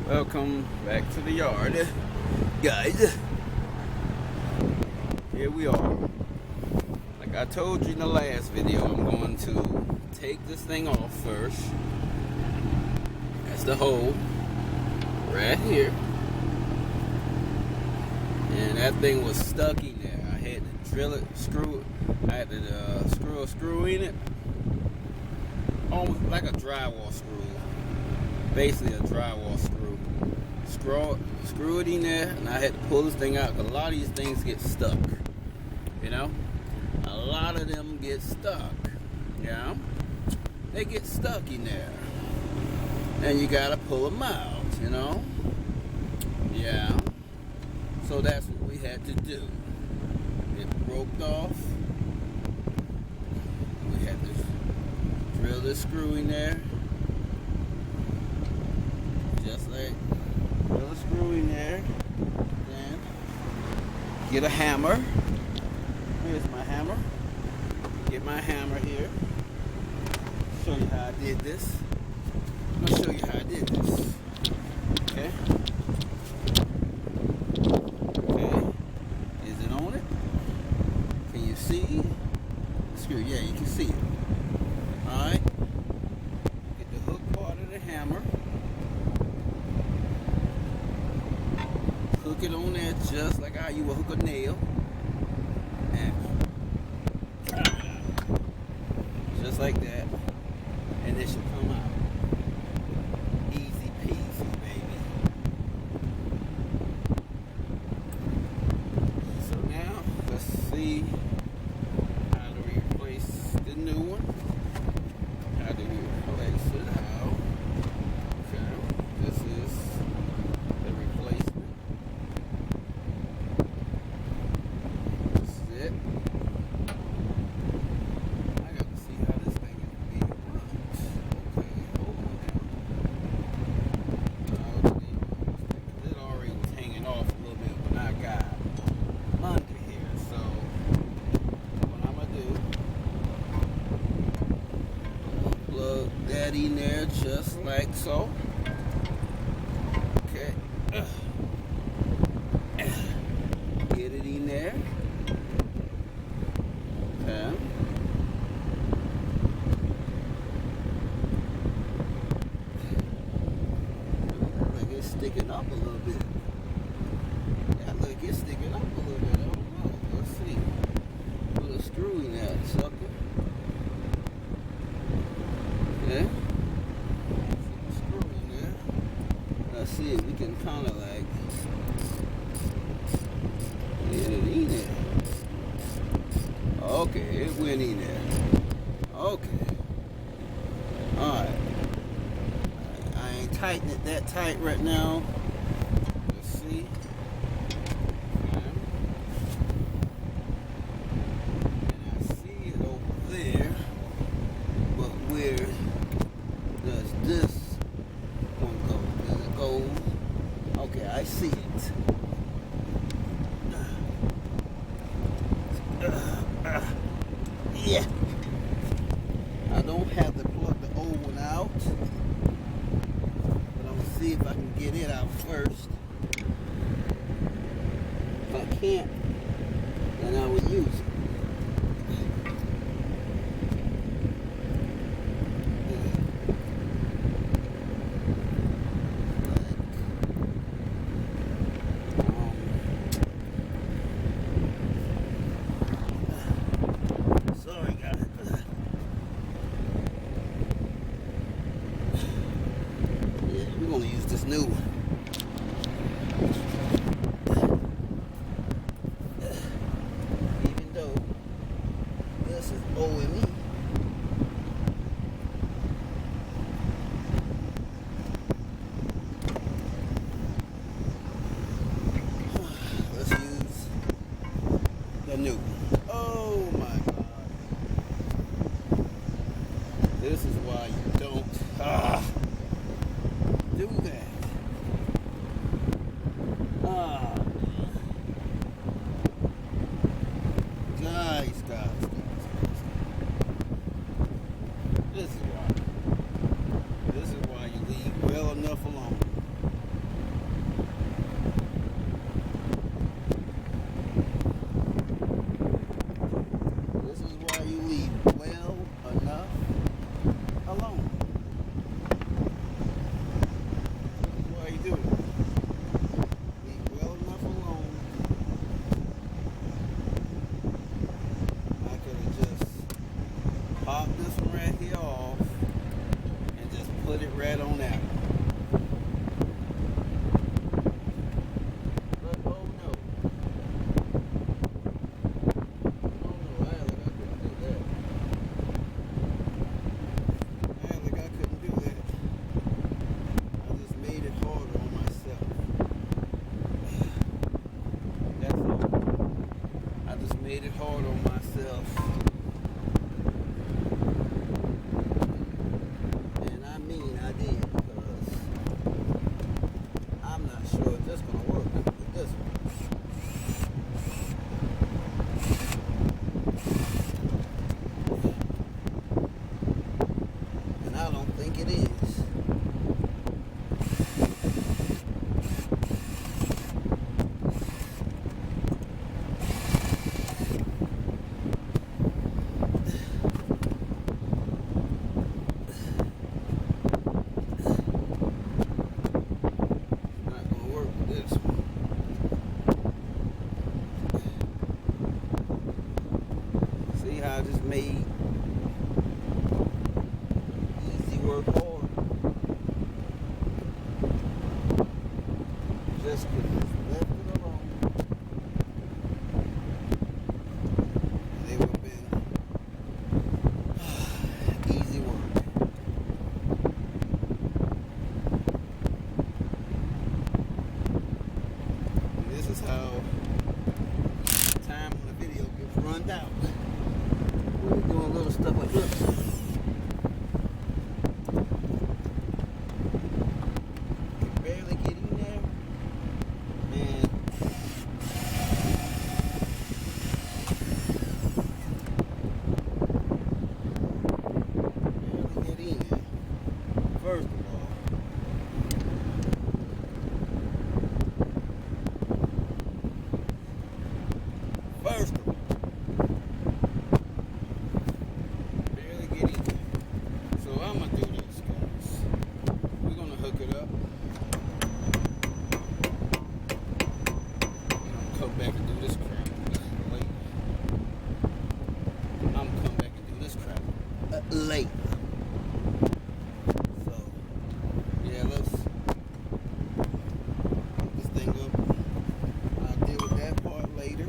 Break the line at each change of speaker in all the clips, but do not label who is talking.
Welcome back to the yard, guys. Here we are. Like I told you in the last video, I'm going to take this thing off first. That's the hole right here. And that thing was stuck in there. I had to drill it, screw it. I had to screw a screw in it. Almost like a drywall screw. Basically a drywall screw. Screw it in there, and I had to pull this thing out because a lot of these things get stuck. You know? A lot of them get stuck. Yeah? They get stuck in there. And you gotta pull them out, you know? Yeah. So that's what we had to do. It broke off. We had to drill this screw in there. Just like drill a screw in there. Then get a hammer. Here's my hammer. Get my hammer here. Show you how I did this. I'm gonna show you how I did this. Okay. See the screw? Yeah, you can see it. Alright. Get the hook part of the hammer. Hook it on there just like how you would hook a nail. And drop it out. Just like that. And it should come out. Easy peasy, baby. So now, let's see new one. How do we replace it? How? Okay. This is the replacement. This is it. I got to see how this thing is being run. Okay, hold on now. It already was hanging off a little bit when I got under here. So what I'm gonna do, plug that in there just like so. Okay. Get it in there. Okay. Like it's sticking up a little bit. Yeah, look, it's sticking up a little bit. I don't know. Let's see. Put a screw in that sucker. Okay. Screw in there. Let's see if we can kind of like get it in there. Okay, it went in there. Okay. Alright. I ain't tightening it that tight right now. Let's see. Okay. And I see it over there. But where does this one go? Does it go? Okay, I see it. Yeah. I don't have to plug the old one out, but I'm gonna see if I can get it out first. If I can't, then I will use it. We're going to use this new one. Even though this is OME. Let's use the new one. Oh my God. This is why you don't do that. put it right on out. But oh no. Oh no, I couldn't do that. I couldn't do that. I just made it harder on myself. That's all. I just made it hard on myself. And I mean I did, because I'm not sure if that's going to work with this one. And I don't think it is. See how I just made easy work hard? Just could have left it alone. And it would have been easy work. And this is how time on the video gets run out. We're doing little stuff like this. Can barely get in there. And barely get in. First of all. So I'm gonna do this, guys. We're gonna hook it up. I'm gonna come back and do this crap later. I'm gonna come back and do this crap later. So yeah, let's hook this thing up. I'll deal with that part later.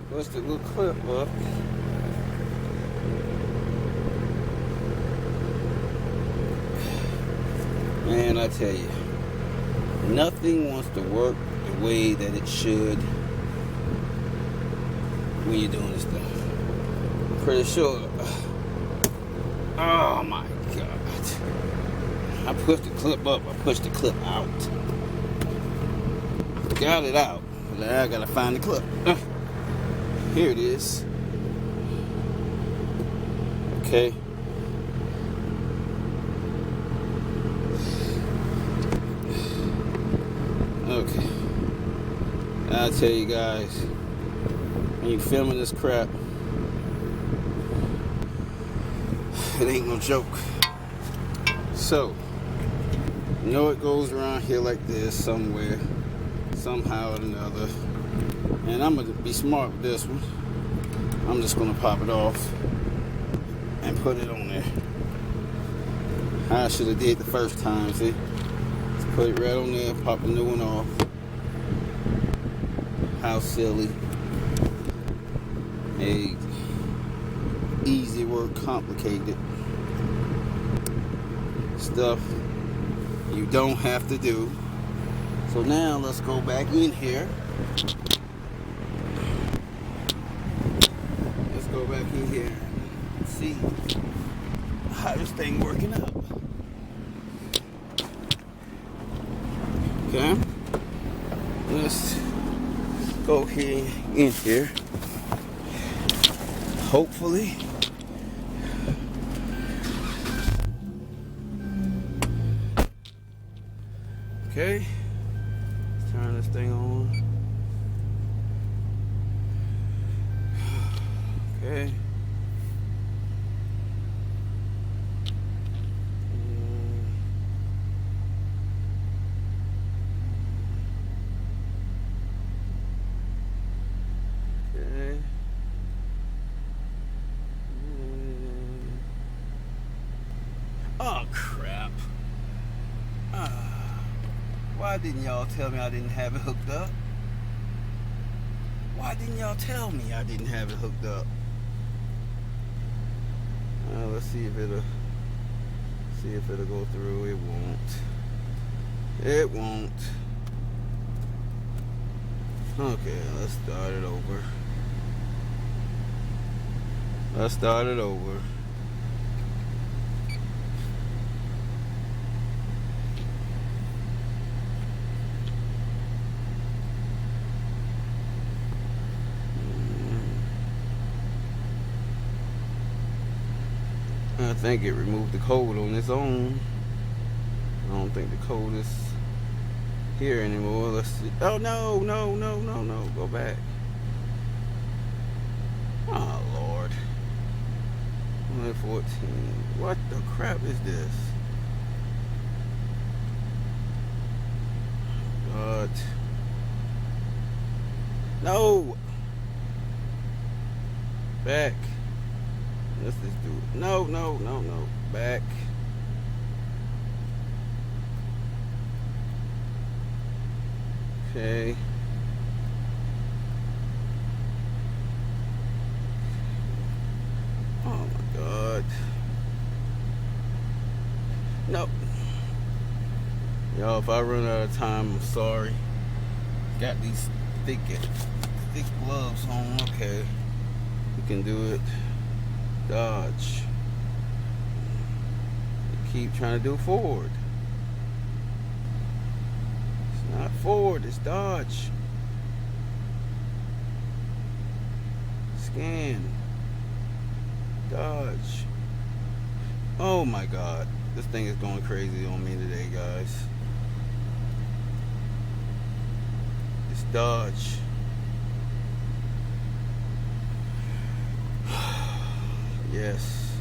What's the little clip up? Man, I tell you, nothing wants to work the way that it should when you're doing this thing. I'm pretty sure. Oh my God. I pushed the clip up, I pushed the clip out. Got it out. Now I gotta find the clip. Here it is. Okay. Okay. I'll tell you guys, when you're filming this crap, it ain't no joke. So, you know it goes around here like this somewhere, somehow or another. And I'm going to be smart with this one. I'm just going to pop it off and put it on there. I should have did the first time, see? Just put it right on there, pop the new one off. How silly. Hey, easy work, complicated stuff you don't have to do. So now let's go back in here. Go back in here and see how this thing working out. Okay. Let's go here in here. Hopefully. Okay. Let's turn this thing on. Okay. Okay. Oh crap. Why didn't y'all tell me I didn't have it hooked up? Why didn't y'all tell me I didn't have it hooked up? Let's see if it'll go through. It won't. It won't. Okay, let's start it over. Let's start it over. I think it removed the code on its own. I don't think the code is here anymore. Let's see. Oh no, no, no, no, no. Go back. Oh Lord. 114. What the crap is this? God. No. Back. Let's just do it. No, no, no, no. Back. Okay. Oh my God. Nope. Y'all, if I run out of time, I'm sorry. Got these thick gloves on. Okay. We can do it. Dodge. Keep trying to do forward. It's not forward, it's dodge. Scan. Dodge. Oh my God. This thing is going crazy on me today, guys. It's dodge. Yes.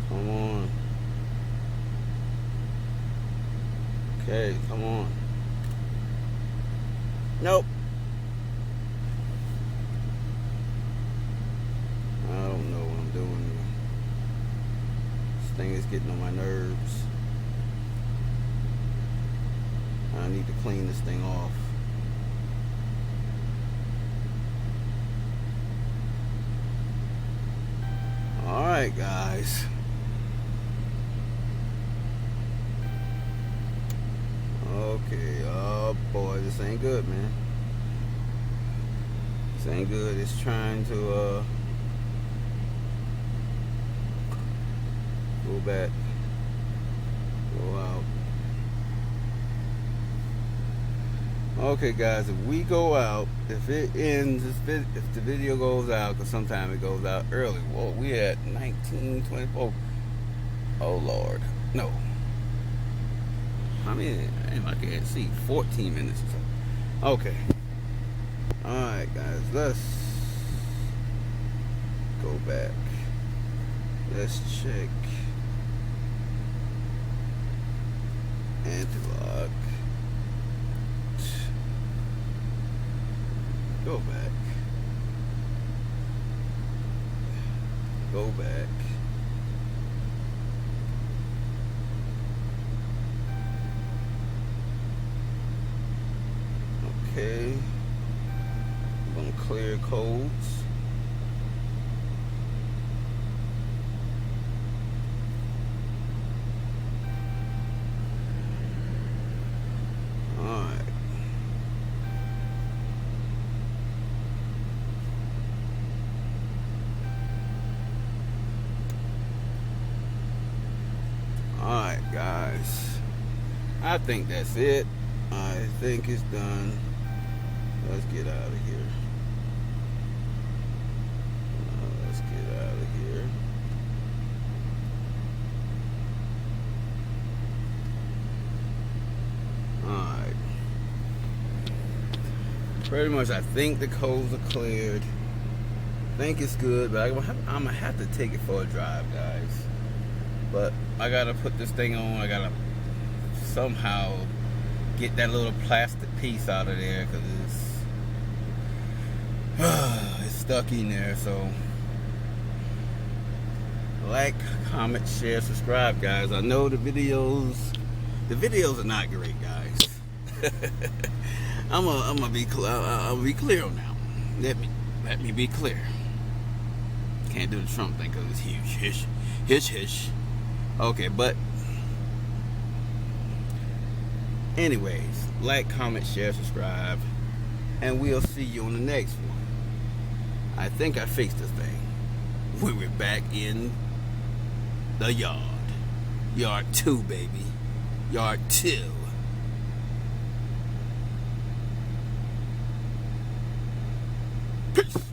Come on. Okay, come on. Nope. I don't know what I'm doing here. This thing is getting on my nerves. I need to clean this thing off. Alright, guys. Okay, oh boy, this ain't good, man. This ain't good. It's trying to go back, go out. Okay, guys, if we go out, if it ends, if the video goes out, because sometimes it goes out early. Well, we at 19:24. Oh Lord, no. I mean, I can't see 14 minutes or something. Okay. All right, guys, let's go back. Let's check anti-lock. Go back. Go back. Okay. I'm gonna clear codes. Alright. Alright, guys. I think that's it. I think it's done. Let's get out of here. Let's get out of here. Alright. Pretty much, I think the codes are cleared. I think it's good, but I'm gonna have to take it for a drive, guys. But I gotta put this thing on. I gotta somehow get that little plastic piece out of there because it's stuck in there. So like, comment, share, subscribe, guys. I know the videos are not great, guys. I'm gonna be clear. I'll be clear now. Let me be clear. Can't do the Trump thing because it's huge. Hish. Okay, but anyways, like, comment, share, subscribe, and we'll see you on the next one. I think I fixed this thing. We're back in the yard. Yard 2, baby. Yard 2. Peace.